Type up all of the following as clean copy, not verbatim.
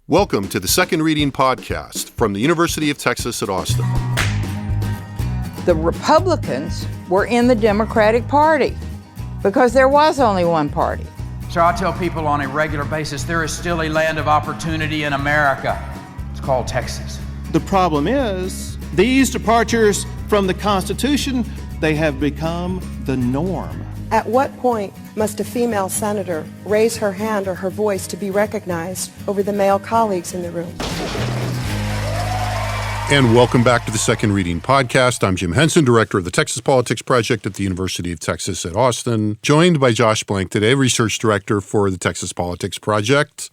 Welcome to the Second Reading Podcast from the University of Texas at Austin. The Republicans were in the Democratic Party because there was only one party. So I tell people on a regular basis, there is still a land of opportunity in America. It's called Texas. The problem is, these departures from the Constitution, they have become the norm. At what point must a female senator raise her hand or her voice to be recognized over the male colleagues in the room? And welcome back to the Second Reading Podcast. I'm Jim Henson, director of the Texas Politics Project at the University of Texas at Austin, joined by Josh Blank today, research director for the Texas Politics Project.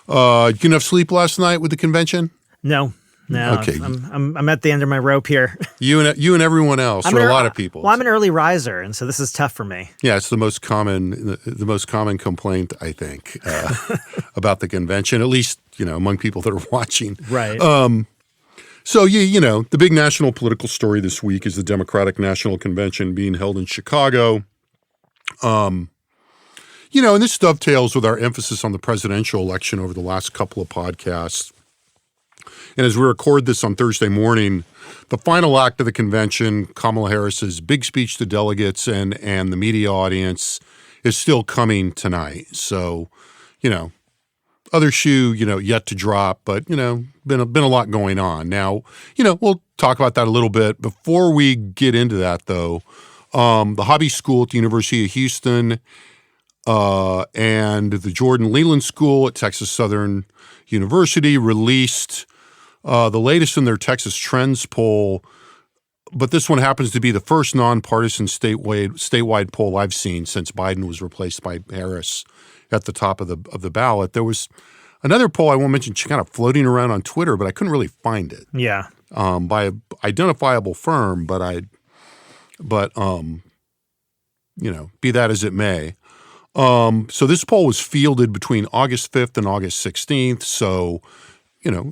Did you get enough sleep last night with the convention? No. Okay. I'm at the end of my rope here. You and everyone else, or a lot of people. Well, I'm an early riser, and so this is tough for me. Yeah, it's the most common complaint, I think, about the convention, at least, among people that are watching. Right. So, the big national political story this week is the Democratic National Convention being held in Chicago. And this dovetails with our emphasis on the presidential election over the last couple of podcasts. And as we record this on Thursday morning, the final act of the convention, Kamala Harris's big speech to delegates and the media audience, is still coming tonight. So, other shoe, yet to drop, but, been a lot going on. Now, we'll talk about that a little bit. Before we get into that, though, the Hobby School at the University of Houston and the Jordan Leland School at Texas Southern University released the latest in their Texas Trends poll, but this one happens to be the first nonpartisan statewide poll I've seen since Biden was replaced by Harris at the top of the ballot. There was another poll I won't mention, kind of floating around on Twitter, but I couldn't really find it. Yeah. By an identifiable firm, but be that as it may. So this poll was fielded between August 5th and August 16th. So,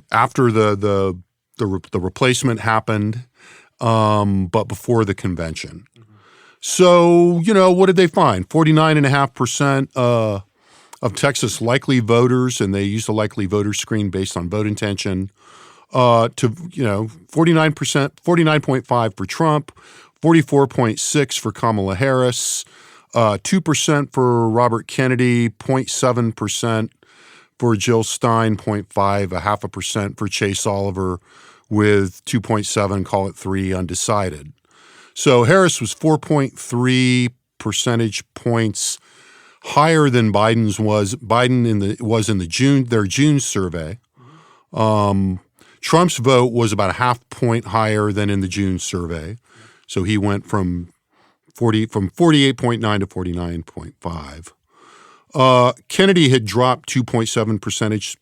after the replacement happened, but before the convention. Mm-hmm. So, what did they find? 49.5% of Texas likely voters, and they used a likely voter screen based on vote intention, to 49.5 for Trump, 44.6 for Kamala Harris, 2% for Robert Kennedy, 0.7% for Jill Stein, 0.5, 0.5% for Chase Oliver, with 2.7, call it 3, undecided. So Harris was 4.3 percentage points higher than Biden's was. Biden was in their June survey. Trump's vote was about a half point higher than in the June survey. So he went from 48.9 to 49.5. Kennedy had dropped 2.7 percentage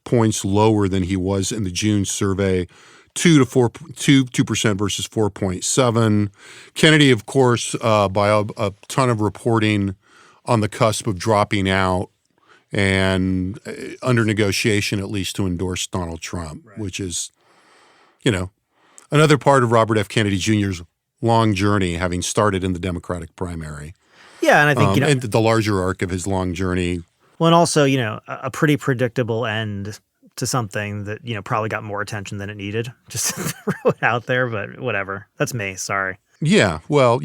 points lower than he was in the June survey, 2% versus 4.7. Kennedy, of course, by a ton of reporting, on the cusp of dropping out and under negotiation, at least, to endorse Donald Trump, right. Which is, another part of Robert F. Kennedy Jr.'s long journey, having started in the Democratic primary. Yeah, and I think, and the larger arc of his long journey. Well, and also, a pretty predictable end to something that, probably got more attention than it needed. Just to throw it out there, but whatever. That's me. Sorry. Yeah, well,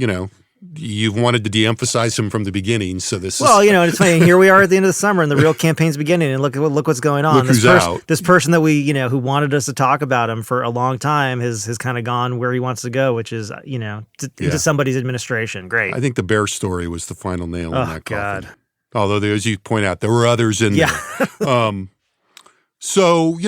you've wanted to de-emphasize him from the beginning, so this is... Well, and it's funny. Here we are at the end of the summer, and the real campaign's beginning, and look what's going on. Look who's out. This person that we, who wanted us to talk about him for a long time has kind of gone where he wants to go, which is, into somebody's administration. Great. I think the Bear story was the final nail in that coffin. God. Although, as you point out, there were others in there. So,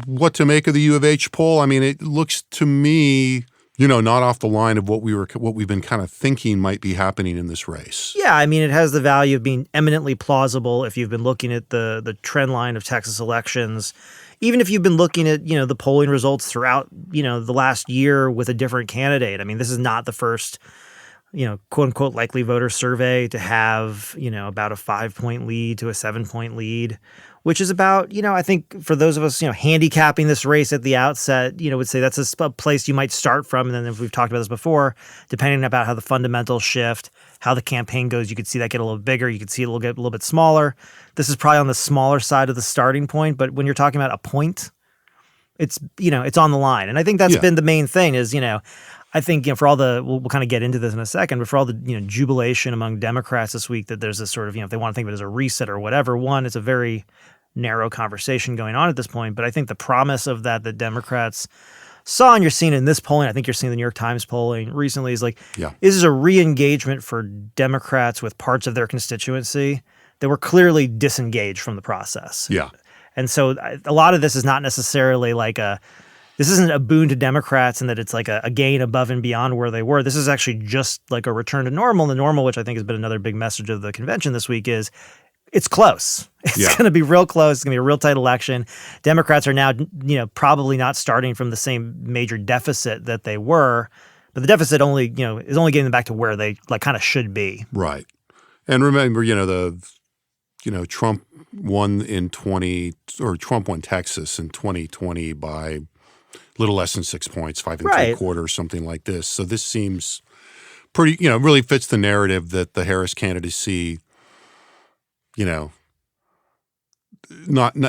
what to make of the U of H poll? I mean, it looks to me... not off the line of what we've been kind of thinking might be happening in this race. Yeah, I mean, it has the value of being eminently plausible if you've been looking at the trend line of Texas elections. Even if you've been looking at, the polling results throughout, the last year with a different candidate. I mean, this is not the first, quote unquote, likely voter survey to have, about a 5-point lead to a 7-point lead. which is about, I think for those of us, handicapping this race at the outset, would say that's a place you might start from. And then if we've talked about this before, depending about how the fundamentals shift, how the campaign goes, you could see that get a little bigger. You could see it get a little bit smaller. This is probably on the smaller side of the starting point. But when you're talking about a point, it's, it's on the line. And I think that's been the main thing is, I think, for all the, we'll kind of get into this in a second, but for all the, jubilation among Democrats this week that there's this sort of, if they want to think of it as a reset or whatever, one, it's a very narrow conversation going on at this point. But I think the promise of that Democrats saw, and you're seeing in this polling, I think you're seeing the New York Times polling recently, is like, this is a re-engagement for Democrats with parts of their constituency that were clearly disengaged from the process. Yeah. And so a lot of this is not necessarily like this isn't a boon to Democrats and that it's like a gain above and beyond where they were. This is actually just like a return to normal. And the normal, which I think has been another big message of the convention this week, is it's close. It's going to be real close. It's going to be a real tight election. Democrats are now, probably not starting from the same major deficit that they were, but the deficit only, is only getting them back to where they kind of should be. Right. And remember, Trump won Trump won Texas in 2020 by little less than 6 points, 5 3/4, something like this. So this seems pretty, really fits the narrative that the Harris candidacy, not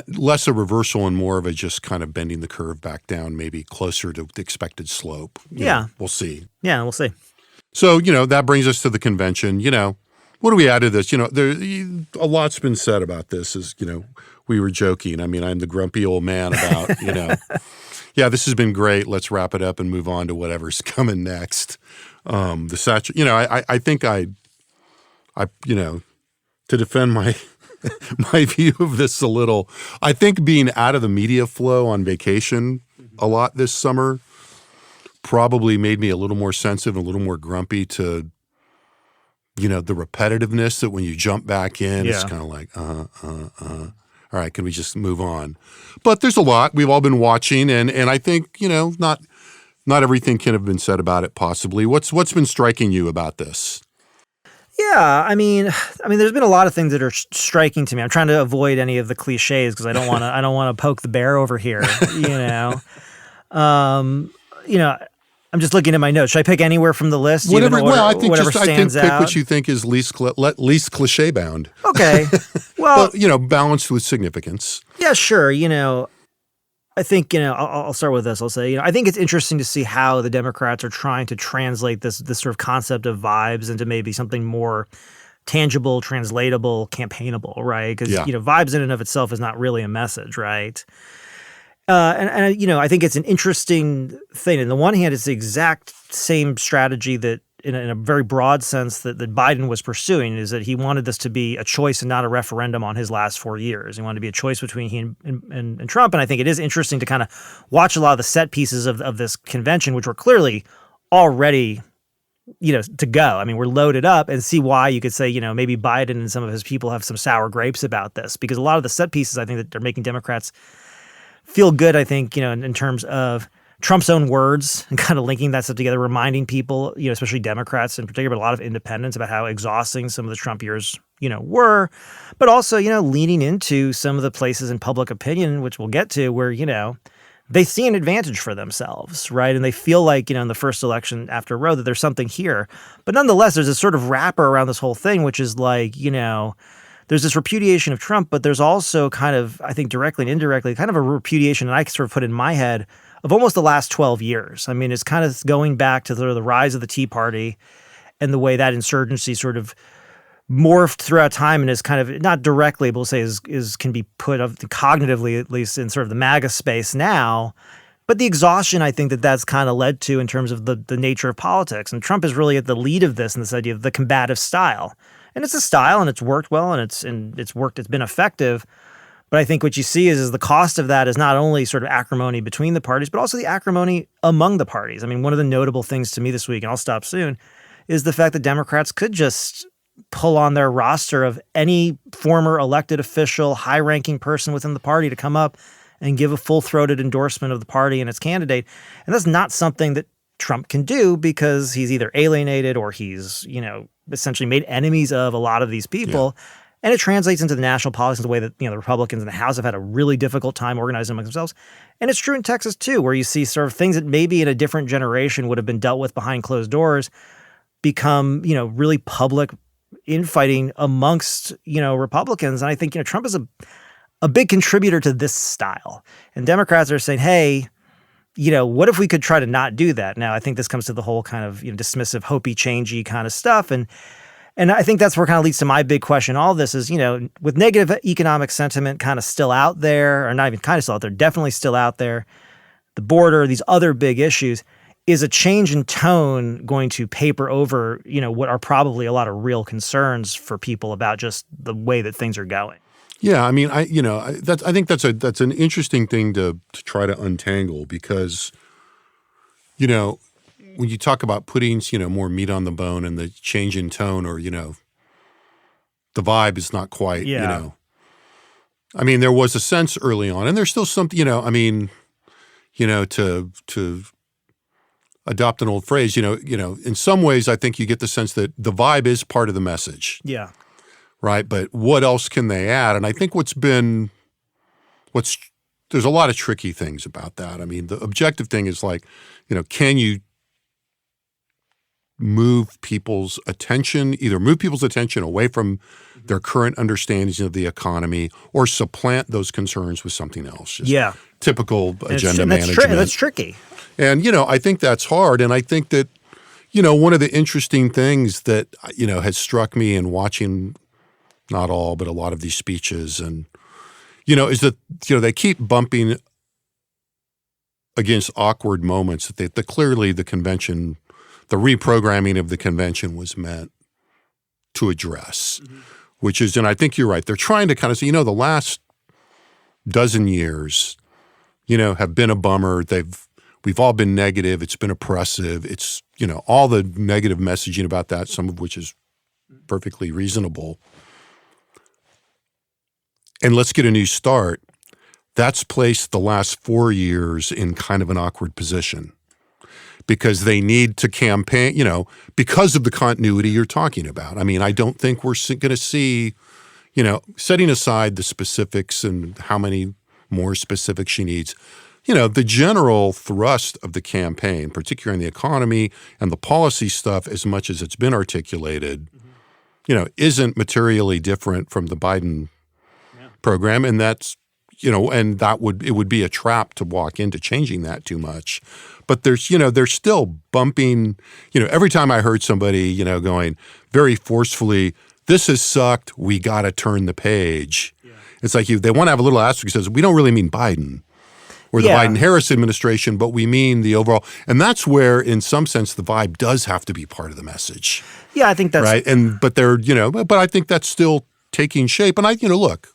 less a reversal and more of a just kind of bending the curve back down, maybe closer to the expected slope. We'll see. Yeah, we'll see. So, that brings us to the convention. What do we add to this? A lot's been said about this as, we were joking. I mean, I'm the grumpy old man about, this has been great. Let's wrap it up and move on to whatever's coming next. I think to defend my my view of this a little, I think being out of the media flow on vacation a lot this summer probably made me a little more sensitive, a little more grumpy to, the repetitiveness that when you jump back in, it's kind of like, all right, can we just move on? But there's a lot we've all been watching, and I think, not everything can have been said about it possibly. What's been striking you about this? Yeah, I mean, there's been a lot of things that are striking to me. I'm trying to avoid any of the cliches because I don't want to poke the bear over here, I'm just looking at my notes. Should I pick anywhere from the list? Whatever. I think stands pick out? what you think is least cliche bound. Okay. Well, but, balanced with significance. Yeah, sure. I think, I'll start with this. I'll say, I think it's interesting to see how the Democrats are trying to translate this sort of concept of vibes into maybe something more tangible, translatable, campaignable, right? Because, vibes in and of itself is not really a message, right? I think it's an interesting thing. On the one hand, it's the exact same strategy that, in a very broad sense, that Biden was pursuing, is that he wanted this to be a choice and not a referendum on his last 4 years. He wanted to be a choice between he and Trump. And I think it is interesting to kind of watch a lot of the set pieces of this convention, which were clearly already, to go. I mean, we're loaded up, and see why you could say, maybe Biden and some of his people have some sour grapes about this, because a lot of the set pieces, I think, that are making Democrats feel good, I think, in terms of Trump's own words and kind of linking that stuff together, reminding people, especially Democrats in particular, but a lot of independents, about how exhausting some of the Trump years, were, but also, leaning into some of the places in public opinion, which we'll get to, where, they see an advantage for themselves, right? And they feel like, in the first election after Roe, that there's something here. But nonetheless, there's this sort of wrapper around this whole thing, which is like, there's this repudiation of Trump, but there's also kind of, I think directly and indirectly, kind of a repudiation that I sort of put in my head of almost the last 12 years. I mean, it's kind of going back to the rise of the Tea Party and the way that insurgency sort of morphed throughout time and is kind of, not directly, but we'll say is can be put up cognitively, at least in sort of the MAGA space now. But the exhaustion, I think, that's kind of led to in terms of the nature of politics. And Trump is really at the lead of this, in this idea of the combative style. And it's a style, and it's worked well, and it's been effective. But I think what you see is the cost of that is not only sort of acrimony between the parties, but also the acrimony among the parties. I mean, one of the notable things to me this week, and I'll stop soon, is the fact that Democrats could just pull on their roster of any former elected official, high-ranking person within the party to come up and give a full-throated endorsement of the party and its candidate. And that's not something that Trump can do, because he's either alienated or he's, essentially made enemies of a lot of these people. And it translates into the national politics in the way that, the Republicans in the House have had a really difficult time organizing among themselves. And it's true in Texas too, where you see sort of things that maybe in a different generation would have been dealt with behind closed doors become, really public infighting amongst, Republicans. And I think, Trump is a big contributor to this style. And Democrats are saying, hey, what if we could try to not do that? Now, I think this comes to the whole kind of dismissive, hopey, changey kind of stuff. And I think that's where it kind of leads to my big question. All this is, with negative economic sentiment kind of still out there, or not even kind of still out there, definitely still out there, the border, these other big issues, is a change in tone going to paper over, what are probably a lot of real concerns for people about just the way that things are going? Yeah, I mean, I think that's an interesting thing to try to untangle because, when you talk about putting, more meat on the bone and the change in tone or, the vibe is not quite, I mean, there was a sense early on and there's still something, to adopt an old phrase, in some ways, I think you get the sense that the vibe is part of the message. Yeah. Right. But what else can they add? And I think there's a lot of tricky things about that. I mean, the objective thing is like, can you move people's attention away from their current understandings of the economy or supplant those concerns with something else. Just typical agenda management. That's tricky. And, I think that's hard. And I think that, one of the interesting things that, has struck me in watching not all, but a lot of these speeches and, is that, they keep bumping against awkward moments that clearly the convention, the reprogramming of the convention was meant to address, which is, and I think you're right, they're trying to kind of say, the last dozen years, have been a bummer. We've all been negative. It's been oppressive. It's, all the negative messaging about that, some of which is perfectly reasonable. And let's get a new start. That's placed the last 4 years in kind of an awkward position because they need to campaign, because of the continuity you're talking about. I mean, I don't think we're going to see, setting aside the specifics and how many more specifics she needs, the general thrust of the campaign, particularly in the economy and the policy stuff, as much as it's been articulated, isn't materially different from the Biden program. And that's, and it would be a trap to walk into changing that too much. But they're still bumping, every time I heard somebody, going very forcefully, this has sucked, we got to turn the page. Yeah. It's like they want to have a little asterisk that says, we don't really mean Biden or the Biden-Harris administration, but we mean the overall. And that's where, in some sense, the vibe does have to be part of the message. Yeah, I think that's right. But they're, but I think that's still taking shape. And look,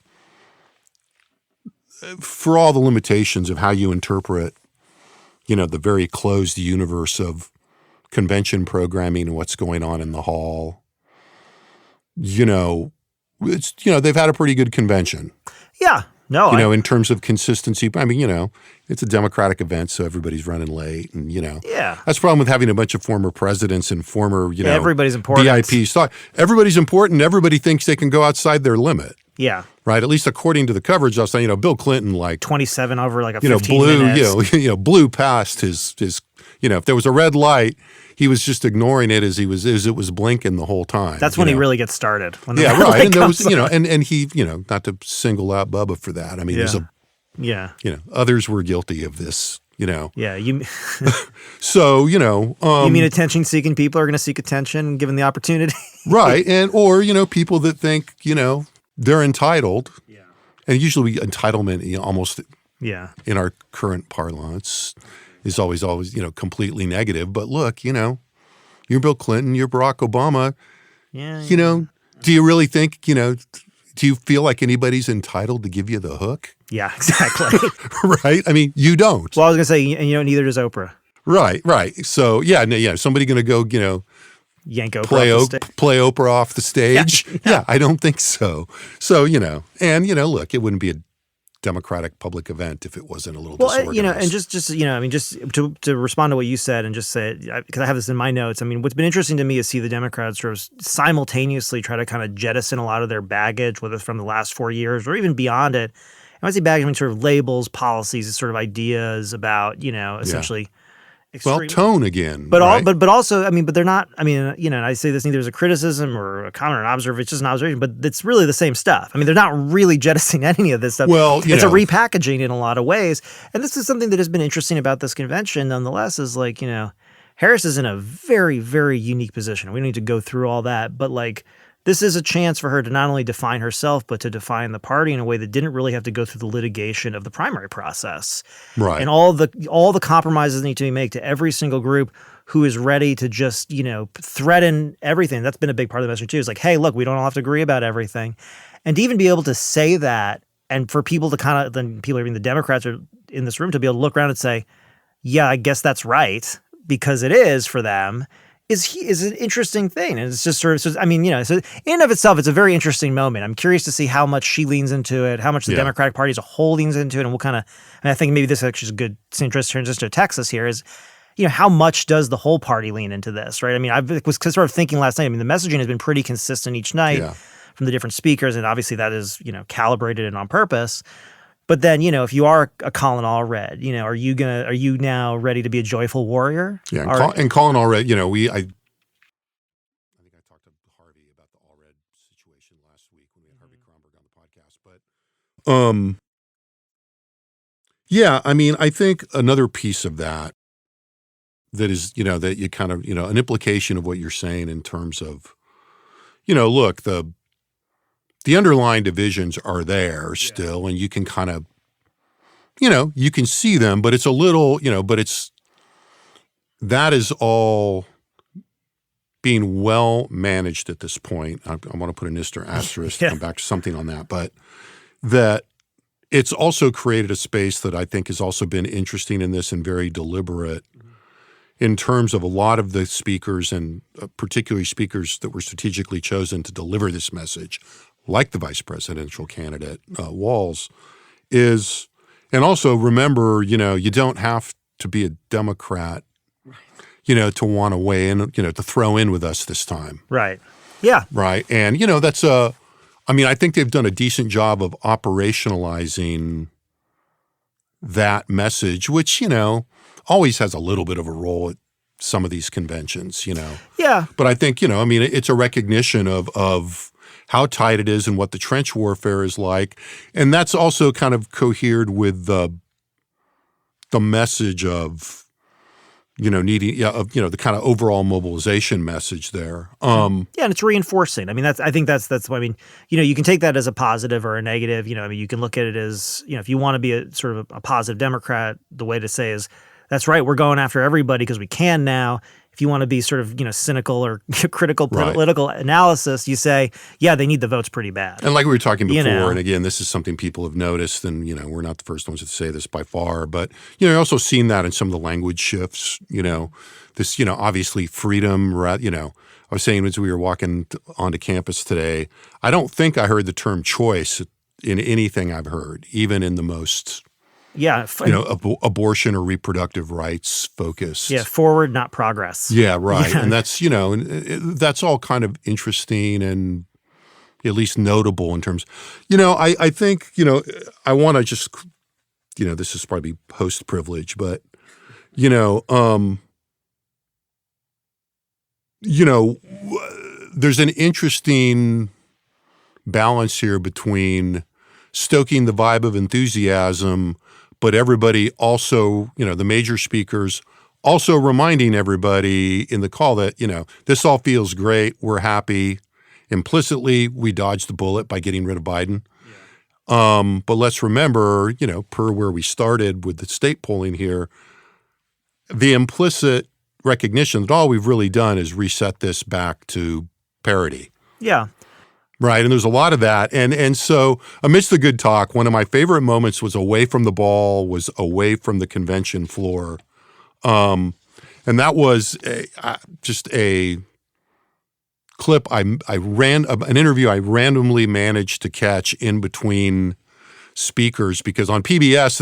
for all the limitations of how you interpret, the very closed universe of convention programming and what's going on in the hall, it's, they've had a pretty good convention. Yeah. No, in terms of consistency. I mean, it's a Democratic event, so everybody's running late, and that's the problem with having a bunch of former presidents and former, everybody's important. VIPs. Everybody's important. Everybody thinks they can go outside their limit. Yeah, right. At least according to the coverage, I was saying, Bill Clinton 27 over a 15 minutes. Blew past his. If there was a red light, he was just ignoring it as it was blinking the whole time. That's when he really gets started. When the right. And there was, and he, not to single out Bubba for that. I mean, there's others were guilty of this. Yeah. You. So you mean attention-seeking people are going to seek attention given the opportunity, right? Or people that think they're entitled. Yeah. And usually entitlement, almost. Yeah. In our current parlance. Is always, completely negative. But look, you're Bill Clinton, you're Barack Obama. Yeah. Do you really think, do you feel like anybody's entitled to give you the hook? Yeah, exactly. Right? I mean, you don't. Well, I was going to say, and neither does Oprah. Right. So, somebody going to go, yank Oprah play Oprah off the stage? Yeah, I don't think so. So, look, it wouldn't be a Democratic public event if it wasn't a little disorganized. And just to respond to what you said and just say, because I have this in my notes, I mean, what's been interesting to me is see the Democrats sort of simultaneously try to kind of jettison a lot of their baggage, whether it's from the last 4 years or even beyond it. And when I say baggage, I mean sort of labels, policies, sort of ideas about, essentially extreme. Tone again. But right? but also, but they're not, and I say this neither as a criticism or a comment or an observation, it's just an observation, but it's really the same stuff. I mean, they're not really jettisoning any of this stuff. Well, it's a repackaging in a lot of ways. And this is something that has been interesting about this convention, nonetheless, is like, Harris is in a very, very unique position. We don't need to go through all that, but like, this is a chance for her to not only define herself, but to define the party in a way that didn't really have to go through the litigation of the primary process. Right. And all the compromises need to be made to every single group who is ready to just, threaten everything. That's been a big part of the message too. Is like, hey, look, we don't all have to agree about everything. And to even be able to say that, and for people to kind of, then people, even the Democrats are in this room, to be able to look around and say, yeah, I guess that's right, because it is for them, is an interesting thing. And it's just sort of, so in and of itself, it's a very interesting moment. I'm curious to see how much she leans into it, how much the Democratic Party as a whole leans into it, and what kind of, and I think maybe this actually is a good transition to Texas here is, how much does the whole party lean into this, right? I mean, I was sort of thinking last night, the messaging has been pretty consistent each night from the different speakers, and obviously that is, calibrated and on purpose. But then, if you are a Colin Allred, are you now ready to be a joyful warrior? Yeah, and Colin Allred, I think I talked to Harvey about the Allred situation last week when we had Harvey Kronberg on the podcast. But I think another piece of that is, that you kind of, an implication of what you're saying in terms of, look, the underlying divisions are there still, and you can kind of, you can see them, but it's a little, that is all being well managed at this point. I want to put an asterisk to come back to something on that, but that it's also created a space that I think has also been interesting in this and very deliberate in terms of a lot of the speakers, and particularly speakers that were strategically chosen to deliver this message, like the vice presidential candidate, Walz, is, and also remember, you don't have to be a Democrat, to want to weigh in, to throw in with us this time. Right. Yeah. Right. And, that's I think they've done a decent job of operationalizing that message, which, always has a little bit of a role at some of these conventions, Yeah. But I think, it's a recognition of how tight it is and what the trench warfare is like. And that's also kind of cohered with the message of, needing, the kind of overall mobilization message there. And it's reinforcing. I think that's you can take that as a positive or a negative. You can look at it as, if you want to be a sort of a positive Democrat, the way to say is, that's right, we're going after everybody because we can now. If you want to be sort of, cynical or critical political analysis, you say, yeah, they need the votes pretty bad. And like we were talking before, and again, this is something people have noticed, and, we're not the first ones to say this by far, but, you've also seen that in some of the language shifts, this, obviously freedom, I was saying as we were walking onto campus today, I don't think I heard the term choice in anything I've heard, even in the most abortion or reproductive rights focused. Yeah, forward, not progress. Yeah, right. Yeah. And that's, that's all kind of interesting and at least notable in terms, I think, I want to just, this is probably post-privilege, but, there's an interesting balance here between stoking the vibe of enthusiasm, but everybody also, the major speakers also reminding everybody in the call that, this all feels great. We're happy. Implicitly, we dodged the bullet by getting rid of Biden. Yeah. But let's remember, per where we started with the state polling here, the implicit recognition that all we've really done is reset this back to parity. Yeah. Right, and there's a lot of that. And so amidst the good talk, one of my favorite moments was away from the ball, was away from the convention floor. And that was just a clip an interview I randomly managed to catch in between speakers, because on PBS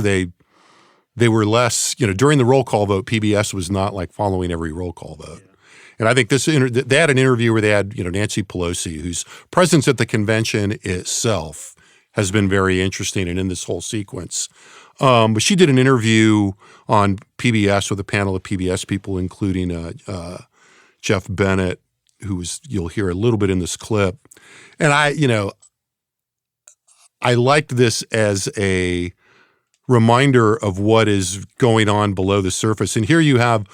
they were less, during the roll call vote, PBS was not like following every roll call vote. And I think they had an interview where they had, Nancy Pelosi, whose presence at the convention itself has been very interesting and in this whole sequence. But she did an interview on PBS with a panel of PBS people, including Jeff Bennett, you'll hear a little bit in this clip. And I liked this as a reminder of what is going on below the surface. And here you have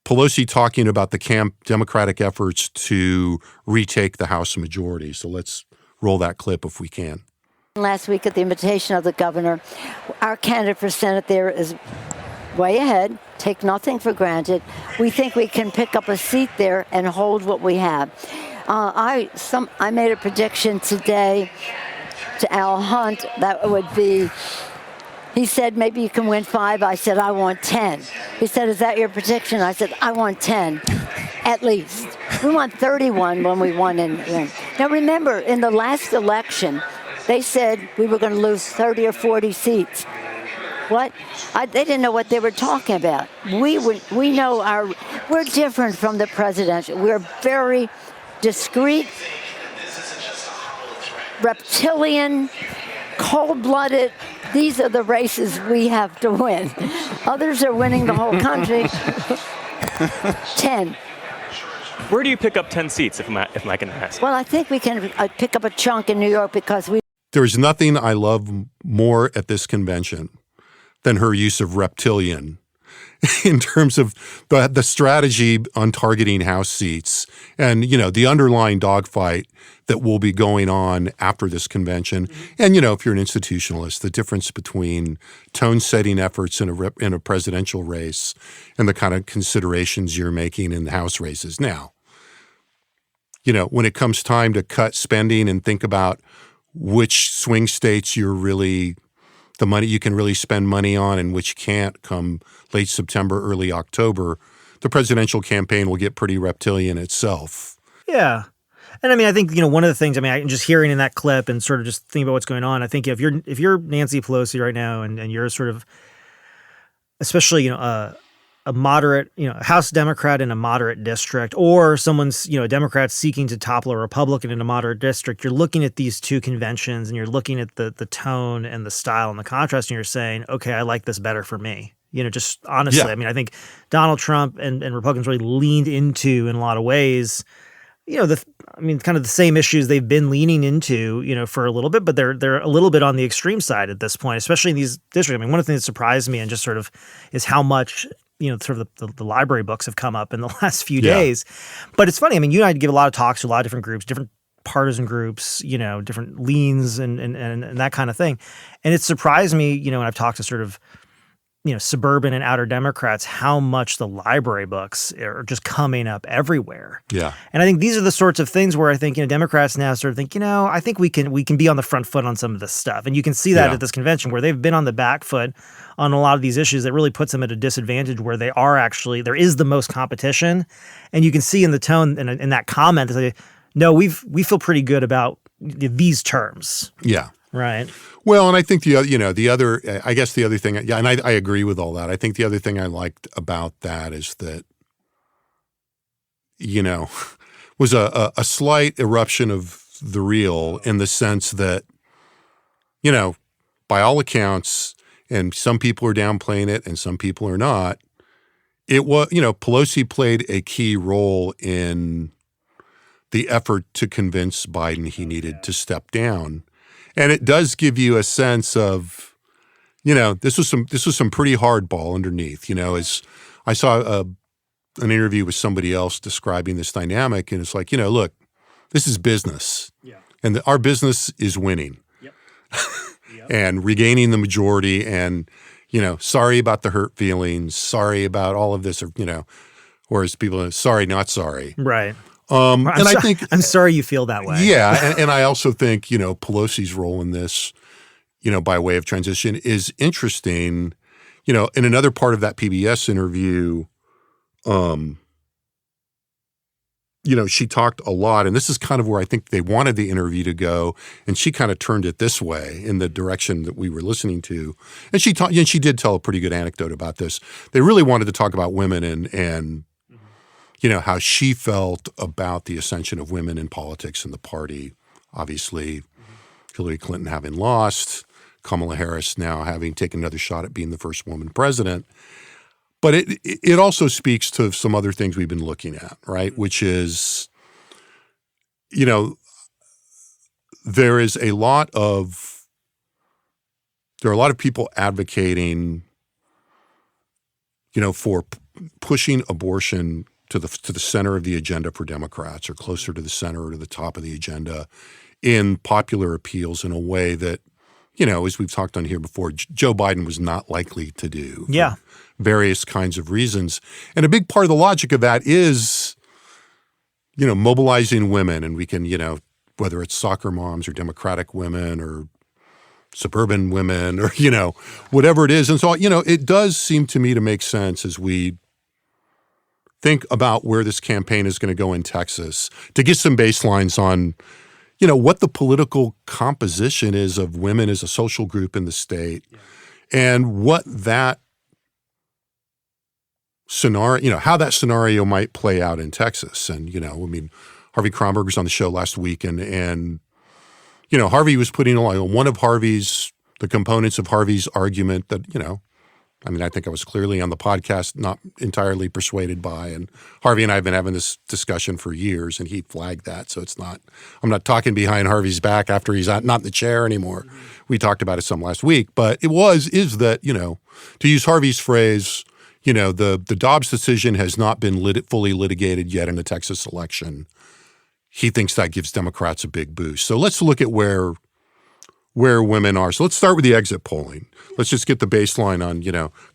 Pelosi talking about the Democratic efforts to retake the House majority. So let's roll that clip if we can. Last week at the invitation of the governor, our candidate for Senate there is way ahead. Take nothing for granted. We think we can pick up a seat there and hold what we have. I made a prediction today to Al Hunt that would be, he said, maybe you can win 5. I said, I want 10. He said, is that your prediction? I said, I want 10, at least. We want 31 when we won. Now remember, in the last election, they said we were going to lose 30 or 40 seats. What? They didn't know what they were talking about. We know we're different from the presidential. We're very discreet, reptilian, cold-blooded. These are the races we have to win. Others are winning the whole country. 10. Where do you pick up 10 seats, if I can ask? Well, I think we can pick up a chunk in New York because we... There is nothing I love more at this convention than her use of reptilian in terms of the strategy on targeting House seats and, the underlying dogfight that will be going on after this convention. And, if you're an institutionalist, the difference between tone-setting efforts in a presidential race and the kind of considerations you're making in the House races. Now, when it comes time to cut spending and think about which swing states the money you can really spend money on and which can't come late September, early October, the presidential campaign will get pretty reptilian itself. Yeah. And I think, one of the things, I'm just hearing in that clip and sort of just thinking about what's going on, I think if you're Nancy Pelosi right now and you're sort of, especially, a moderate, House Democrat in a moderate district, or someone's, a Democrat seeking to topple a Republican in a moderate district, you're looking at these two conventions and you're looking at the tone and the style and the contrast, and you're saying, okay, I like this better for me. Just honestly, yeah. I think Donald Trump and Republicans really leaned into, in a lot of ways, kind of the same issues they've been leaning into, for a little bit, but they're a little bit on the extreme side at this point, especially in these districts. One of the things that surprised me and just sort of is how much sort of the library books have come up in the last few days. But it's funny. You and I give a lot of talks to a lot of different groups, different partisan groups, different leans and that kind of thing. And it surprised me, when I've talked to sort of, suburban and outer Democrats, how much the library books are just coming up everywhere. Yeah. And I think these are the sorts of things where I think, Democrats now sort of think, I think we can be on the front foot on some of this stuff. And you can see that at this convention where they've been on the back foot on a lot of these issues that really puts them at a disadvantage where they are actually, there is the most competition. And you can see in the tone and in that comment, they say, no, we feel pretty good about these terms. Yeah. Right. Well, and I think the other thing, and I agree with all that. I think the other thing I liked about that is that, was a slight eruption of the real in the sense that, by all accounts, and some people are downplaying it and some people are not, it was, Pelosi played a key role in the effort to convince Biden he needed to step down. And it does give you a sense of, this was some pretty hardball underneath. As I saw an interview with somebody else describing this dynamic, and it's like, look, this is business, and our business is winning, and regaining the majority, and sorry about the hurt feelings, sorry about all of this, or whereas people are sorry, not sorry, right. I think I'm sorry you feel that way. Yeah, and I also think Pelosi's role in this, by way of transition, is interesting. In another part of that PBS interview, she talked a lot, and this is kind of where I think they wanted the interview to go, and she kind of turned it this way in the direction that we were listening to. And she did tell a pretty good anecdote about this. They really wanted to talk about women and how she felt about the ascension of women in politics and the party. Obviously, Hillary Clinton having lost, Kamala Harris now having taken another shot at being the first woman president. But it also speaks to some other things we've been looking at, right? Which is, there are a lot of people advocating, for pushing abortion to the center of the agenda for Democrats, or closer to the center or to the top of the agenda in popular appeals in a way that, as we've talked on here before, Joe Biden was not likely to do. Yeah. Various kinds of reasons. And a big part of the logic of that is, mobilizing women. And we can, whether it's soccer moms or Democratic women or suburban women or, whatever it is. And so, it does seem to me to make sense as we think about where this campaign is going to go in Texas to get some baselines on, what the political composition is of women as a social group in the state, and what that scenario, how that scenario might play out in Texas. And, Harvey Kronberg was on the show last week, and Harvey was putting along one of the components of Harvey's argument that, I think I was clearly on the podcast not entirely persuaded by, and Harvey and I have been having this discussion for years, and he flagged that. So I'm not talking behind Harvey's back after he's not in the chair anymore. Mm-hmm. We talked about it some last week, but is that, to use Harvey's phrase, the Dobbs decision has not been fully litigated yet in the Texas election. He thinks that gives Democrats a big boost. So let's look at where women are. So let's start with the exit polling. Let's just get the baseline on,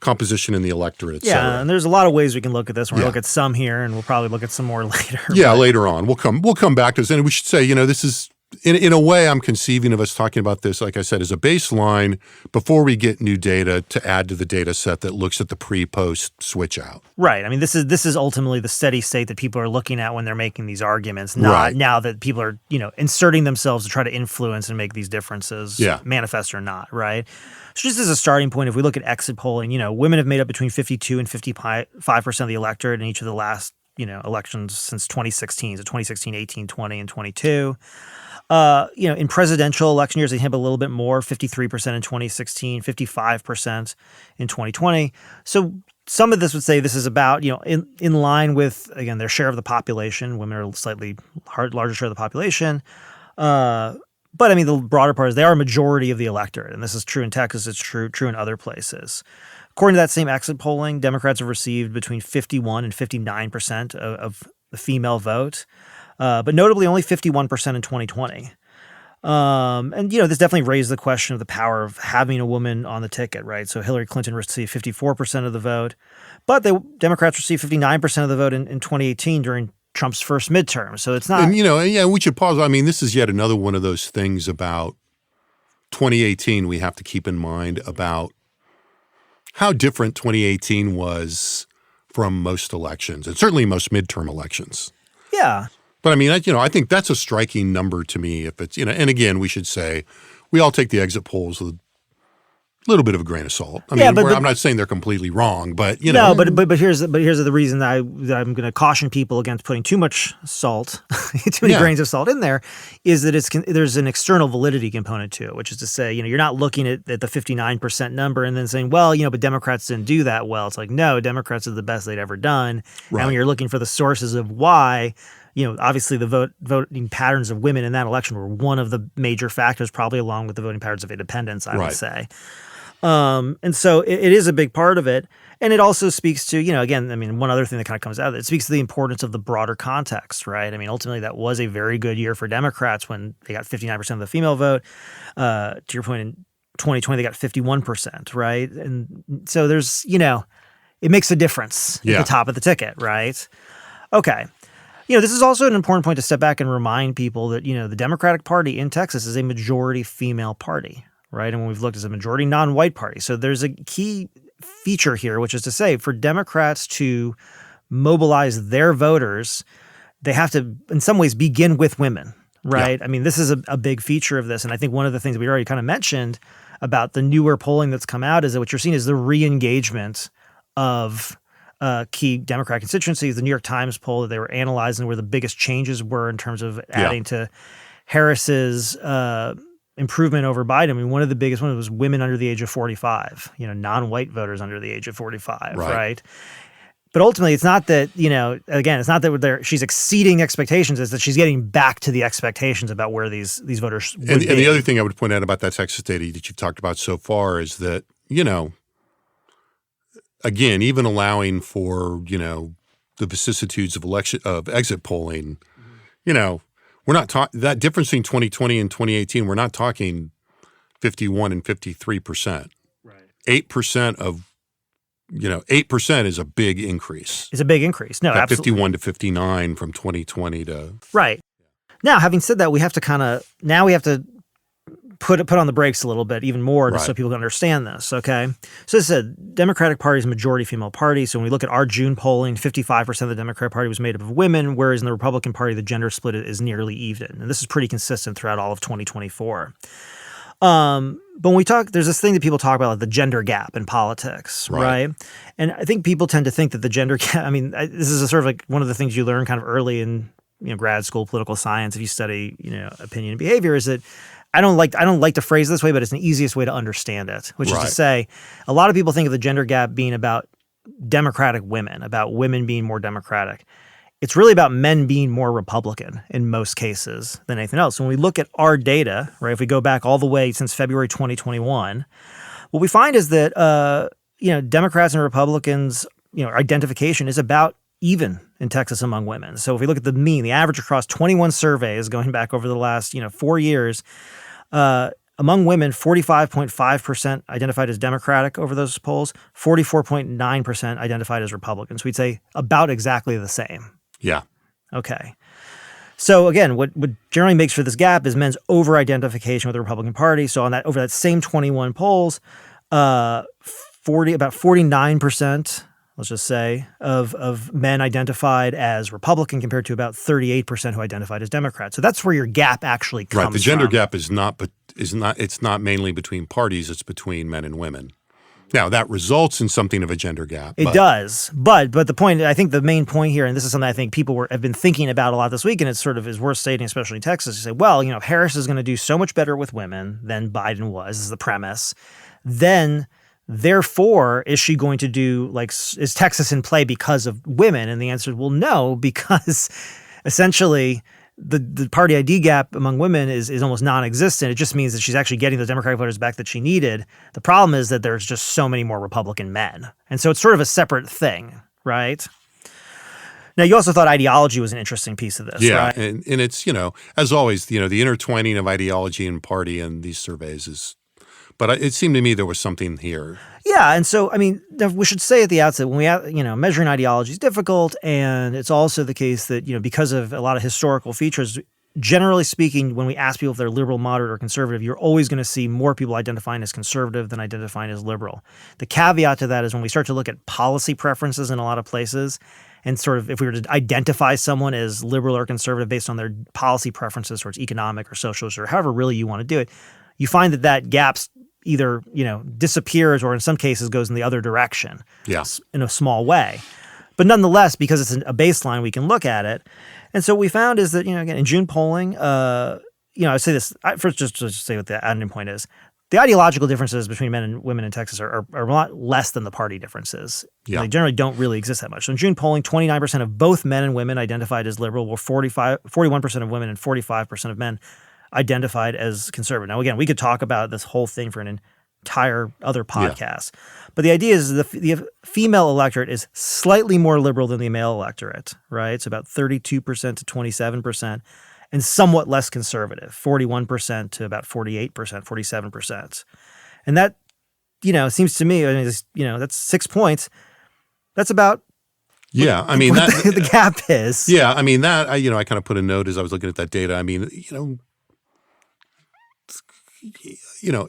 composition in the electorate, et cetera. Yeah, and there's a lot of ways we can look at this. We're going to look at some here, and we'll probably look at some more later. Yeah, later on. We'll come back to this. And we should say, this is, in a way, I'm conceiving of us talking about this, like I said, as a baseline before we get new data to add to the data set that looks at the pre-post switch out. Right. I mean, this is ultimately the steady state that people are looking at when they're making these arguments, not now that people are, inserting themselves to try to influence and make these differences manifest or not, right? So just as a starting point, if we look at exit polling, women have made up between 52 and 55% of the electorate in each of the last, elections since 2016. So 2016, 18, 20, and 22. In presidential election years, they have a little bit more, 53% in 2016, 55% in 2020. So some of this would say this is about, in line with, again, their share of the population. Women are a slightly larger share of the population. But I mean, the broader part is they are a majority of the electorate. And this is true in Texas. It's true in other places. According to that same exit polling, Democrats have received between 51 and 59% of the female vote. But notably only 51% in 2020. And, this definitely raised the question of the power of having a woman on the ticket, right? So Hillary Clinton received 54% of the vote, but Democrats received 59% of the vote in 2018 during Trump's first midterm. So it's not. And, we should pause. I mean, this is yet another one of those things about 2018 we have to keep in mind about how different 2018 was from most elections, and certainly most midterm elections. Yeah. But I mean, I think that's a striking number to me. If it's, and again, we should say we all take the exit polls with a little bit of a grain of salt. I mean, I'm not saying they're completely wrong, but No, but here's the reason that I'm going to caution people against putting too much salt, too many grains of salt in there, is that there's an external validity component to it, which is to say, you're not looking at the 59% number and then saying, well, but Democrats didn't do that well. It's like, no, Democrats are the best they'd ever done. Right. And when you're looking for the sources of why, obviously the voting patterns of women in that election were one of the major factors, probably along with the voting patterns of independents, I would say. And so it is a big part of it. And it also speaks to, again, I mean, one other thing that kind of comes out of it speaks to the importance of the broader context, right? I mean, ultimately that was a very good year for Democrats when they got 59% of the female vote. To your point, in 2020, they got 51%, right? And so there's, it makes a difference at the top of the ticket, right? Okay. This is also an important point to step back and remind people that, the Democratic Party in Texas is a majority female party, right? And when we've looked at a majority non-white party. So there's a key feature here, which is to say for Democrats to mobilize their voters they have to, in some ways, begin with women, right? Yeah. I mean, this is a big feature of this. And I think one of the things we already kind of mentioned about the newer polling that's come out is that what you're seeing is the re-engagement of key Democratic constituencies. The New York Times poll that they were analyzing where the biggest changes were in terms of adding to Harris's improvement over Biden. I mean, one of the biggest ones was women under the age of 45, non-white voters under the age of 45, right? But ultimately, it's not that, again, it's not that she's exceeding expectations. It's that she's getting back to the expectations about where these voters would and be. the other thing I would point out about that Texas data that you've talked about so far is that, again, even allowing for, the vicissitudes of exit polling, we're not talking that difference between 2020 and 2018. We're not talking 51 and 53%. Right. 8% of 8% is a big increase. It's a big increase. No, absolutely. 51 to 59 from 2020 to right. Now, having said that, we have to put on the brakes a little bit, even more, just so people can understand this. Okay, so as I said, Democratic Party is a majority female party. So when we look at our June polling, 55% of the Democratic Party was made up of women, whereas in the Republican Party, the gender split is nearly even, and this is pretty consistent throughout all of 2024. But when we talk, there's this thing that people talk about, like the gender gap in politics, right? And I think people tend to think that the gender gap, I mean, this is a sort of like one of the things you learn kind of early in, grad school, political science, if you study, opinion and behavior, is that I don't like to phrase it this way, but it's an easiest way to understand it, which is to say, a lot of people think of the gender gap being about Democratic women, about women being more Democratic. It's really about men being more Republican in most cases than anything else. When we look at our data, right, if we go back all the way since February 2021, what we find is that, Democrats and Republicans, identification is about even in Texas among women. So if we look at the mean, the average across 21 surveys going back over the last, 4 years, among women, 45.5% identified as Democratic over those polls, 44.9% identified as Republicans. We'd say about exactly the same. Yeah. Okay. So again, what generally makes for this gap is men's over-identification with the Republican Party. So over that same 21 polls, about 49%, let's just say, of men identified as Republican compared to about 38% who identified as Democrat. So that's where your gap actually comes from. Right. The gender gap is not mainly between parties, it's between men and women. Now, that results in something of a gender gap. It does. But the point, I think the main point here, and this is something I think people have been thinking about a lot this week, and it's sort of is worth stating, especially in Texas, to say, well, Harris is going to do so much better with women than Biden was, is the premise. Then, therefore, is she going to do, is Texas in play because of women? And the answer is, well, no, because essentially the party ID gap among women is almost non-existent. It just means that she's actually getting the Democratic voters back that she needed. The problem is that there's just so many more Republican men. And so it's sort of a separate thing, right? Now, you also thought ideology was an interesting piece of this, right? Yeah, and it's, as always, the intertwining of ideology and party in these surveys is, but it seemed to me there was something here. Yeah, and so, I mean, we should say at the outset, when measuring ideology is difficult, and it's also the case that, because of a lot of historical features, generally speaking, when we ask people if they're liberal, moderate, or conservative, you're always going to see more people identifying as conservative than identifying as liberal. The caveat to that is when we start to look at policy preferences in a lot of places, and sort of if we were to identify someone as liberal or conservative based on their policy preferences towards economic or socialist or however really you want to do it, you find that gap's either, disappears or in some cases goes in the other direction in a small way. But nonetheless, because it's a baseline, we can look at it. And so what we found is that, again, in June polling, I say this, first just to say what the ending point is. The ideological differences between men and women in Texas are a lot less than the party differences. Yeah. They generally don't really exist that much. So in June polling, 29% of both men and women identified as liberal, while 41% of women and 45% of men identified as conservative. Now, again, we could talk about this whole thing for an entire other podcast. Yeah. But the idea is the female electorate is slightly more liberal than the male electorate, right? It's about 32% to 27%, and somewhat less conservative, 41% to about 48%, 47%. And that, seems to me, that's 6 points. That's about I mean, that the gap is. Yeah, I mean, that, I kind of put a note as I was looking at that data. I mean,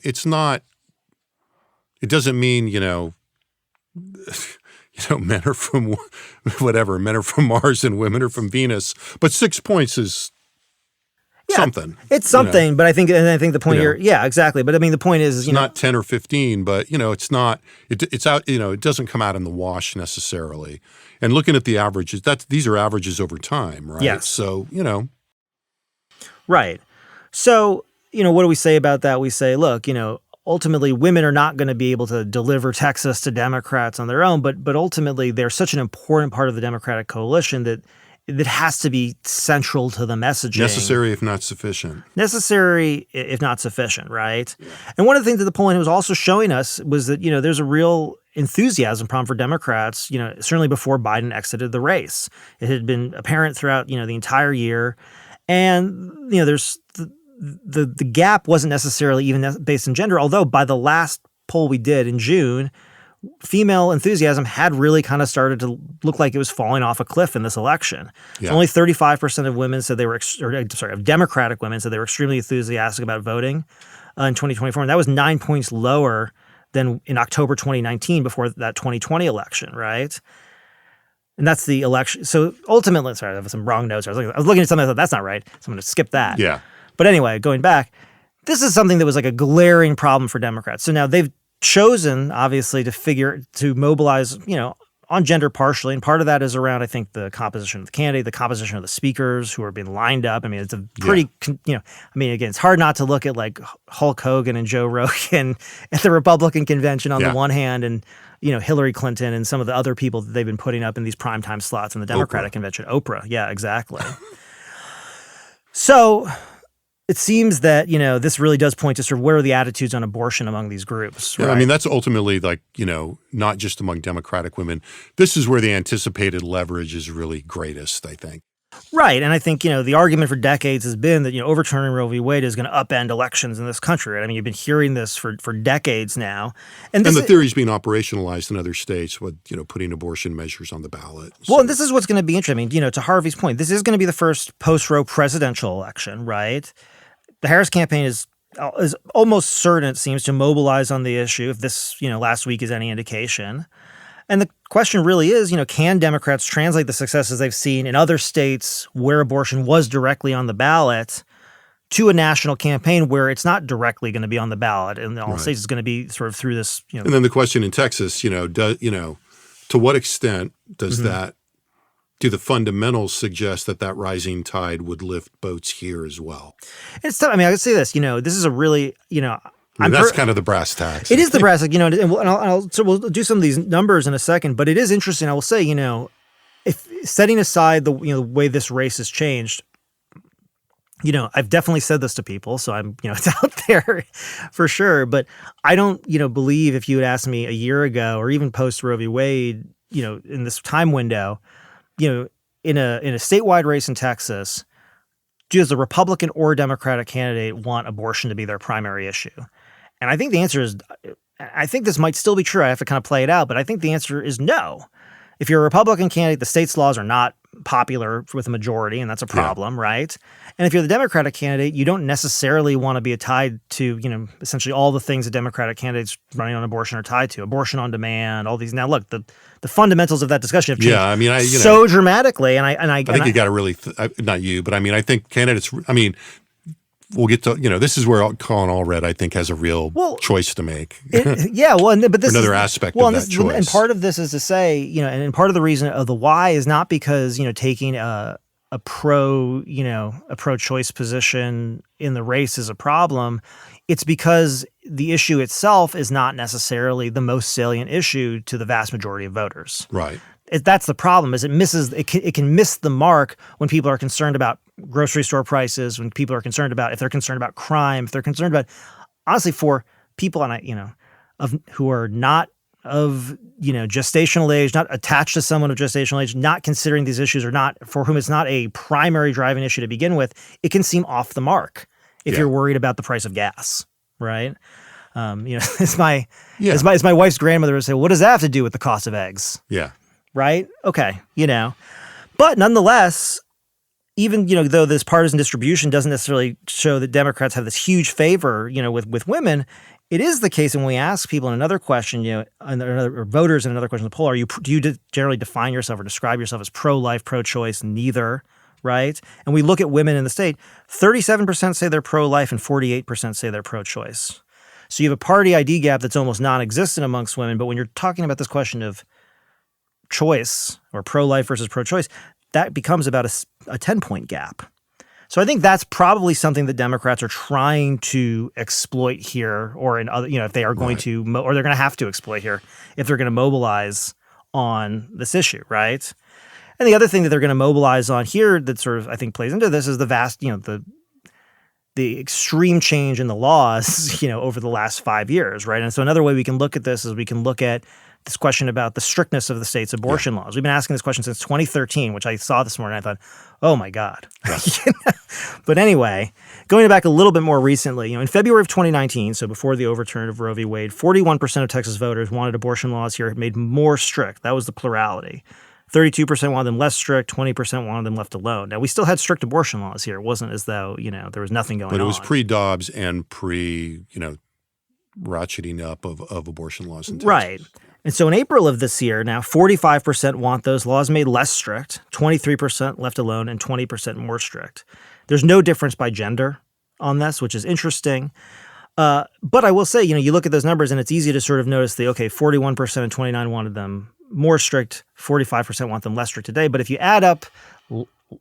it's not, it doesn't mean, men are from whatever, men are from Mars and women are from Venus. But 6 points is something. It's something, but I think the point here, yeah, exactly. But I mean, the point is, it's not 10 or 15, but it's not. It's out. It doesn't come out in the wash necessarily. And looking at the averages, these are averages over time, right? Yes. So right. So what do we say about that? We say, look, ultimately, women are not going to be able to deliver Texas to Democrats on their own, but ultimately, they're such an important part of the Democratic coalition that has to be central to the messaging. Necessary if not sufficient. Necessary if not sufficient, right? Yeah. And one of the things that the polling was also showing us was that, there's a real enthusiasm problem for Democrats, certainly before Biden exited the race. It had been apparent throughout, the entire year. And, there's the gap wasn't necessarily even based in gender, although by the last poll we did in June, female enthusiasm had really kind of started to look like it was falling off a cliff in this election. Yeah. Only 35% of women said they were, of Democratic women said they were extremely enthusiastic about voting in 2024. And that was 9 points lower than in October 2019 before that 2020 election, right? And that's the election. So ultimately, sorry, I have some wrong notes. I was looking at something, I thought, that's not right. So I'm going to skip that. Yeah. But anyway, going back, this is something that was like a glaring problem for Democrats. So now they've chosen, obviously, to mobilize, on gender partially. And part of that is around, I think, the composition of the candidate, the composition of the speakers who are being lined up. I mean, it's a pretty, again, it's hard not to look at like Hulk Hogan and Joe Rogan at the Republican convention on the one hand and, Hillary Clinton and some of the other people that they've been putting up in these primetime slots in the Democratic convention. Oprah. Yeah, exactly. So it seems that, this really does point to sort of where are the attitudes on abortion among these groups. Yeah, right? I mean, that's ultimately like, not just among Democratic women. This is where the anticipated leverage is really greatest, I think. Right. And I think, the argument for decades has been that, overturning Roe v. Wade is going to upend elections in this country. Right? I mean, you've been hearing this for decades now. And the theory is being operationalized in other states with, putting abortion measures on the ballot. So. Well, and this is what's going to be interesting. I mean, to Harvey's point, this is going to be the first post-Roe presidential election, right? The Harris campaign is almost certain, it seems, to mobilize on the issue, if this, last week is any indication. And the question really is, can Democrats translate the successes they've seen in other states where abortion was directly on the ballot to a national campaign where it's not directly going to be on the ballot, and all states is going to be sort of through this. And then the question in Texas, to what extent does that? Do the fundamentals suggest that rising tide would lift boats here as well? It's tough. I mean, I could say this. This is a really, that's kind of the brass tacks. It is the brass tacks, so we'll do some of these numbers in a second. But it is interesting. I will say, if setting aside the way this race has changed, I've definitely said this to people, so I'm, it's out there for sure. But I don't, believe if you had asked me a year ago or even post Roe v. Wade, in this time window. In a statewide race in Texas, does the Republican or Democratic candidate want abortion to be their primary issue? And I think the answer is, I think this might still be true. I have to kind of play it out, but I think the answer is no. If you're a Republican candidate, the state's laws are not popular with a majority, and that's a problem, right? And if you're the Democratic candidate, you don't necessarily want to be tied to, essentially all the things that Democratic candidates running on abortion are tied to. Abortion on demand, all these. Now, look, the fundamentals of that discussion have changed so dramatically. And I think you got to really, not you, but I think candidates, we'll get to, this is where Colin Allred, I think, has a real choice to make. But this another aspect of that choice. And part of this is to say, and part of the reason of the why is not because, taking a pro-choice position in the race is a problem. It's because the issue itself is not necessarily the most salient issue to the vast majority of voters. Right. That's the problem. Is it can miss the mark when people are concerned about grocery store prices, when people are concerned about if they're concerned about crime, if they're concerned about, honestly, for people who are not of gestational age, not attached to someone of gestational age, not considering these issues, or not for whom it's not a primary driving issue to begin with, it can seem off the mark if you're worried about the price of gas, right? As my wife's grandmother would say, what does that have to do with the cost of eggs? Yeah. Right? Okay. But nonetheless, even, though this partisan distribution doesn't necessarily show that Democrats have this huge favor, with women, it is the case when we ask people in another question, or voters in another question in the poll, do you generally define yourself or describe yourself as pro-life, pro-choice? Neither, right? And we look at women in the state, 37% say they're pro-life and 48% say they're pro-choice. So you have a party ID gap that's almost non-existent amongst women, but when you're talking about this question of choice or pro-life versus pro-choice, that becomes about a 10-point gap. So I think that's probably something that Democrats are trying to exploit here, or in other, if they are going to, or they're going to have to exploit here if they're going to mobilize on this issue, right? And the other thing that they're going to mobilize on here that sort of, I think, plays into this is the vast, the extreme change in the laws, over the last 5 years, right? And so another way we can look at this is we can look at this question about the strictness of the state's abortion laws. We've been asking this question since 2013, which I saw this morning. I thought, oh my God. But anyway, going back a little bit more recently, in February of 2019, so before the overturn of Roe v. Wade, 41% of Texas voters wanted abortion laws here made more strict. That was the plurality. 32% wanted them less strict, 20% wanted them left alone. Now, we still had strict abortion laws here. It wasn't as though, there was nothing going on. But it was pre-Dobbs and ratcheting up of abortion laws in Texas. Right. And so in April of this year, now 45% want those laws made less strict, 23% left alone, and 20% more strict. There's no difference by gender on this, which is interesting. But I will say, you look at those numbers and it's easy to sort of notice 41% and 29% wanted them more strict, 45% want them less strict today. But if you add up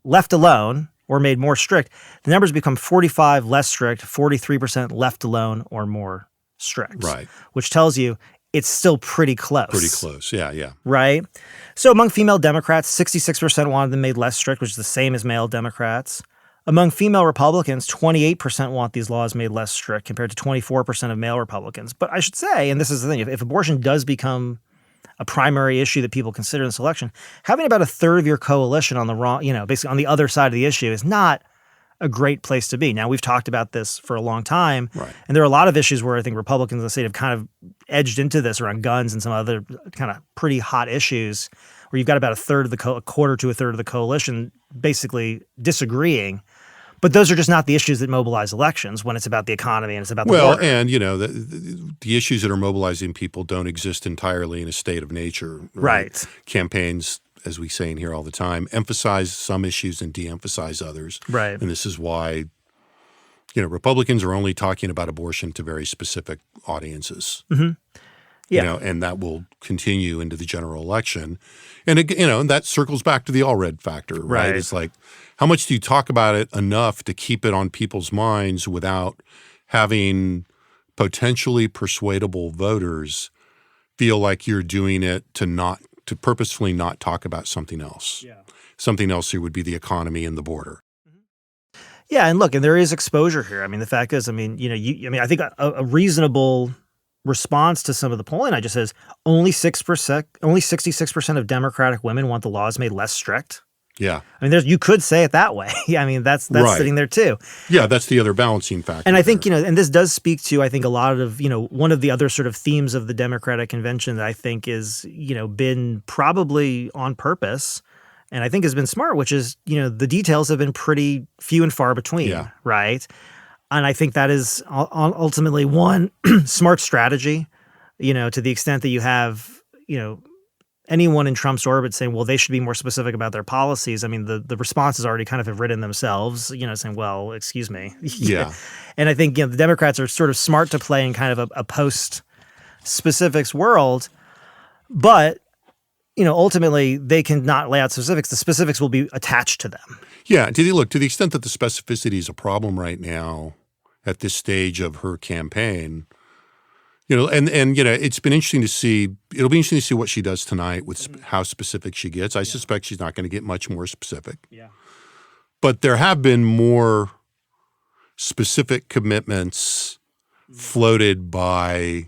left alone or made more strict, the numbers become 45% less strict, 43% left alone or more strict. Right. Which tells you it's still pretty close. Pretty close, yeah. Right? So among female Democrats, 66% wanted them made less strict, which is the same as male Democrats. Among female Republicans, 28% want these laws made less strict compared to 24% of male Republicans. But I should say, and this is the thing, if abortion does become a primary issue that people consider in this election, having about a third of your coalition on the wrong, basically on the other side of the issue is not a great place to be. Now, we've talked about this for a long time, right. And there are a lot of issues where I think Republicans in the state have kind of edged into this around guns and some other kind of pretty hot issues where you've got about a quarter to a third of the coalition basically disagreeing. But those are just not the issues that mobilize elections when it's about the economy and it's about the border. Well, and, the issues that are mobilizing people don't exist entirely in a state of nature. Right. Campaigns, as we say in here all the time, emphasize some issues and de-emphasize others. Right. And this is why, Republicans are only talking about abortion to very specific audiences. Mm-hmm. Yeah. And that will continue into the general election. And, and that circles back to the all red factor, right? It's like, how much do you talk about it enough to keep it on people's minds without having potentially persuadable voters feel like you're doing it to purposefully not talk about something else. Yeah. Something else here would be the economy and the border. Yeah, and look, and there is exposure here. I mean, the fact is, I think a reasonable response to some of the polling I just says only 66% of Democratic women want the laws made less strict. Yeah. I mean, you could say it that way. I mean, that's right. Sitting there too. Yeah, that's the other balancing factor. And I think, and this does speak to, I think, a lot of, one of the other sort of themes of the Democratic convention that I think is, been probably on purpose and I think has been smart, which is, the details have been pretty few and far between, yeah. Right? And I think that is ultimately one smart strategy, to the extent that you have, anyone in Trump's orbit saying, well, they should be more specific about their policies. I mean, the responses already kind of have written themselves, saying, well, excuse me. Yeah. And I think, the Democrats are sort of smart to play in kind of a post-specifics world. But, ultimately, they can not lay out specifics. The specifics will be attached to them. Yeah. To the extent that the specificity is a problem right now at this stage of her campaign, and it's been interesting to see. It'll be interesting to see what she does tonight with how specific she gets. I suspect she's not going to get much more specific. Yeah. But there have been more specific commitments floated by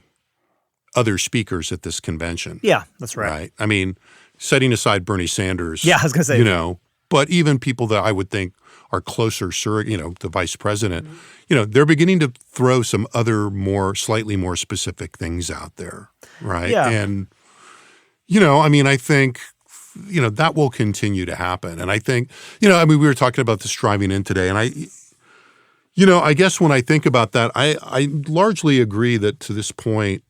other speakers at this convention. Yeah, that's right. Right. I mean, setting aside Bernie Sanders. Yeah, I was going to say. But even people that I would think are closer, the vice president, they're beginning to throw some other slightly more specific things out there, right? Yeah. And, I think that will continue to happen. And I think, I mean, we were talking about this driving in today, and I guess when I think about that, I largely agree that to this point,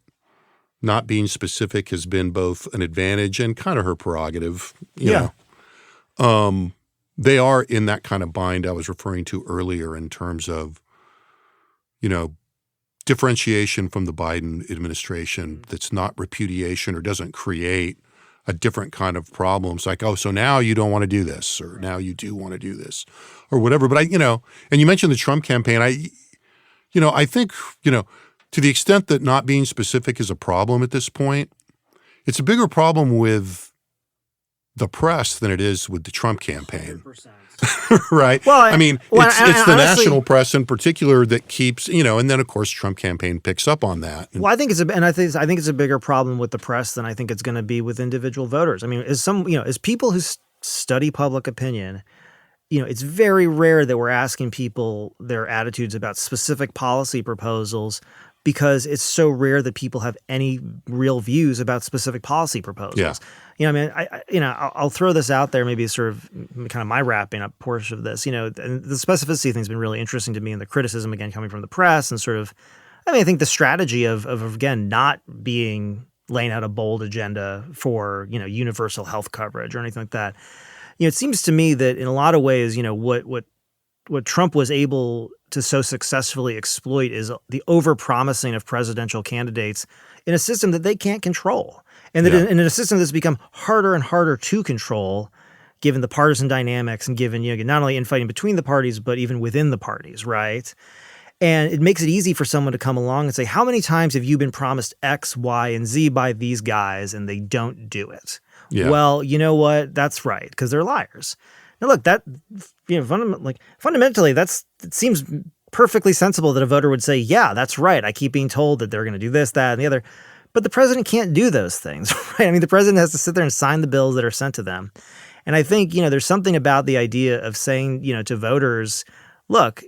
not being specific has been both an advantage and kind of her prerogative. You know. They are in that kind of bind I was referring to earlier in terms of, differentiation from the Biden administration that's not repudiation or doesn't create a different kind of problem. It's like, oh, so now you don't want to do this, or now you do want to do this, or whatever. But and you mentioned the Trump campaign. I think, to the extent that not being specific is a problem at this point, it's a bigger problem with the press than it is with the Trump campaign. 100%. Right? Well, I mean, it's the honestly, national press in particular that keeps, and then of course Trump campaign picks up on that. Well, I think it's a bigger problem with the press than I think it's going to be with individual voters. I mean, as people who study public opinion, it's very rare that we're asking people their attitudes about specific policy proposals, because it's so rare that people have any real views about specific policy proposals. Yeah. I'll throw this out there, maybe sort of kind of my wrapping up portion of this, and the specificity thing's been really interesting to me, and the criticism, again, coming from the press, and sort of, I think the strategy of again, not laying out a bold agenda for, universal health coverage or anything like that. It seems to me that in a lot of ways, what Trump was able to so successfully exploit is the overpromising of presidential candidates in a system that they can't control. And that in a system that's become harder and harder to control, given the partisan dynamics and given, not only infighting between the parties, but even within the parties, right? And it makes it easy for someone to come along and say, how many times have you been promised X, Y, and Z by these guys and they don't do it? Yeah. Well, you know what? That's right, because they're liars. Now, look, that fundamentally, it seems perfectly sensible that a voter would say, yeah, that's right. I keep being told that they're going to do this, that, and the other. But the president can't do those things, right? I mean, the president has to sit there and sign the bills that are sent to them. And I think, there's something about the idea of saying, to voters, look,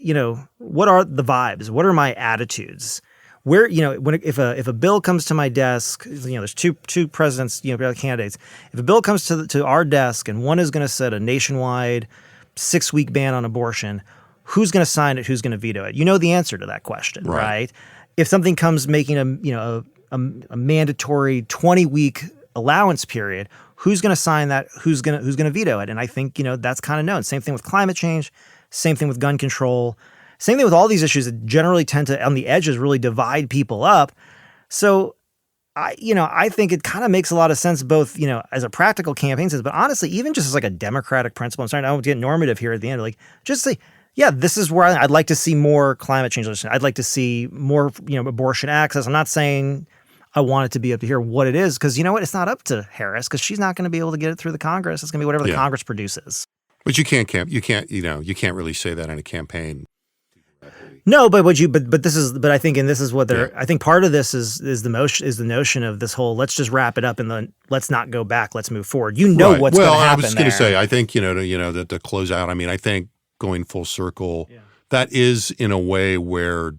what are the vibes? What are my attitudes? Where, if a bill comes to my desk, there's two presidents, candidates. If a bill comes to our desk and one is going to set a nationwide 6-week ban on abortion, who's going to sign it? Who's going to veto it? You know the answer to that question, right? If something comes making a mandatory 20-week allowance period, who's going to sign that? Who's going to veto it? And I think, that's kind of known. Same thing with climate change. Same thing with gun control. Same thing with all these issues that generally tend to, on the edges, really divide people up. So, I think it kind of makes a lot of sense, both, as a practical campaign sense, but honestly, even just as like a democratic principle. I'm sorry, I don't get normative here at the end. Just say, yeah, this is where I'd like to see more climate change legislation. I'd like to see more, abortion access. I'm not saying I want it to be up to here what it is, because you know what? It's not up to Harris, because she's not going to be able to get it through the Congress. It's going to be whatever the Congress produces. But you can't really say that in a campaign. No, but I think, and this is what they're. I think part of this is the notion of this whole let's just wrap it up and then let's not go back, let's move forward. What's going to happen. Well, I was going to say, I think that to close out. I mean, I think going full circle, that is in a way where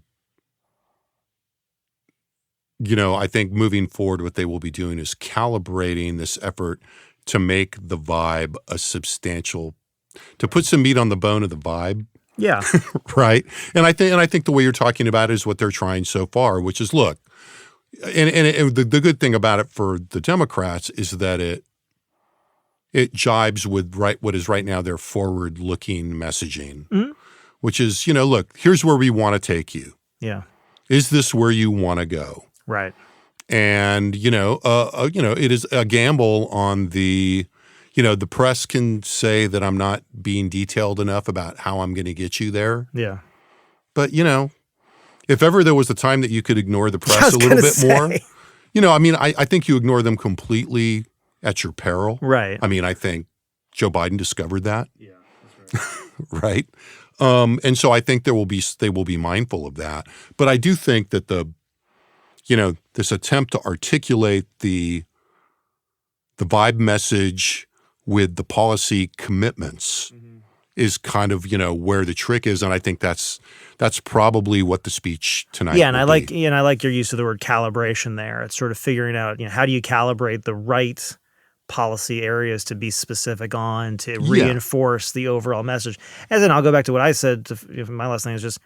I think moving forward, what they will be doing is calibrating this effort to make the vibe to put some meat on the bone of the vibe. Yeah. Right. And I think the way you're talking about it is what they're trying so far, which is, look, and the good thing about it for the Democrats is that it jibes with what is right now their forward-looking messaging, which is, look, here's where we want to take you. Yeah. Is this where you want to go? Right. And, it is a gamble on the press can say that I'm not being detailed enough about how I'm going to get you there. Yeah. But, if ever there was a time that you could ignore the press a little bit more, I think you ignore them completely at your peril. Right. I mean, I think Joe Biden discovered that. Yeah, that's right. Right. And so I think they will be mindful of that. But I do think that this attempt to articulate the vibe message with the policy commitments is kind of, where the trick is. And I think that's probably what the speech tonight and I like your use of the word calibration there. It's sort of figuring out, how do you calibrate the right policy areas to be specific on, to reinforce the overall message. And then I'll go back to what I said. My last thing is just,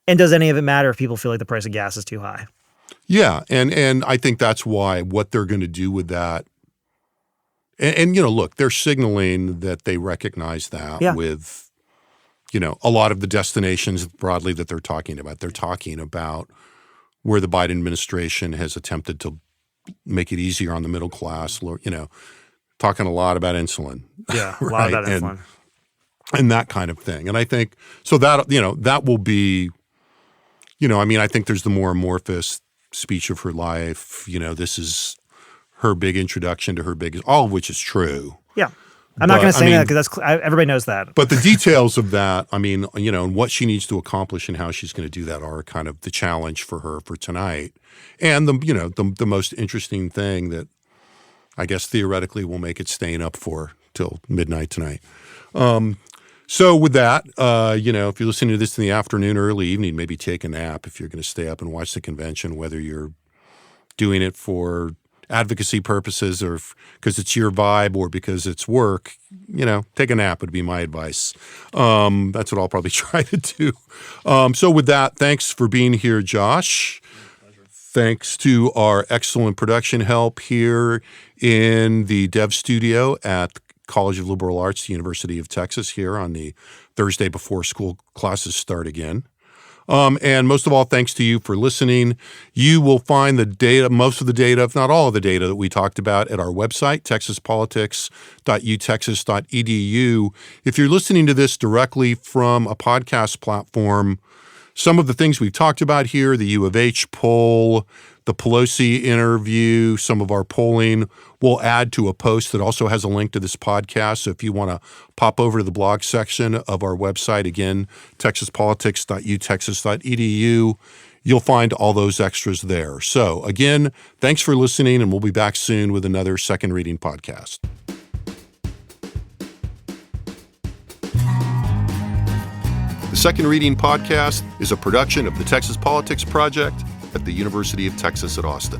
and does any of it matter if people feel like the price of gas is too high? Yeah, and I think that's why what they're going to do with that. And look, they're signaling that they recognize that with, a lot of the destinations broadly that they're talking about. They're talking about where the Biden administration has attempted to make it easier on the middle class, talking a lot about insulin. Yeah, a lot about insulin. And that kind of thing. And I think, so that, that will be, I think there's the more amorphous speech of her life. This is her big introduction to her biggest, all of which is true. Yeah. I'm not going to say that because everybody knows that. But the details of that, and what she needs to accomplish and how she's going to do that are kind of the challenge for her for tonight. And the most interesting thing that I guess theoretically will make it staying up for till midnight tonight. So with that, if you're listening to this in the afternoon, early evening, maybe take a nap if you're going to stay up and watch the convention, whether you're doing it for advocacy purposes or because it's your vibe or because it's work, take a nap would be my advice. That's what I'll probably try to do. So with that, thanks for being here, Josh. Thanks to our excellent production help here in the Dev Studio at College of Liberal Arts, University of Texas, here on the Thursday before school classes start again. And most of all, thanks to you for listening. You will find the data, most of the data, if not all of the data that we talked about at our website, texaspolitics.utexas.edu. If you're listening to this directly from a podcast platform, some of the things we've talked about here, the U of H poll, the Pelosi interview, some of our polling, we'll add to a post that also has a link to this podcast. So if you want to pop over to the blog section of our website, again, texaspolitics.utexas.edu, you'll find all those extras there. So again, thanks for listening, and we'll be back soon with another Second Reading podcast. The Second Reading podcast is a production of the Texas Politics Project at the University of Texas at Austin.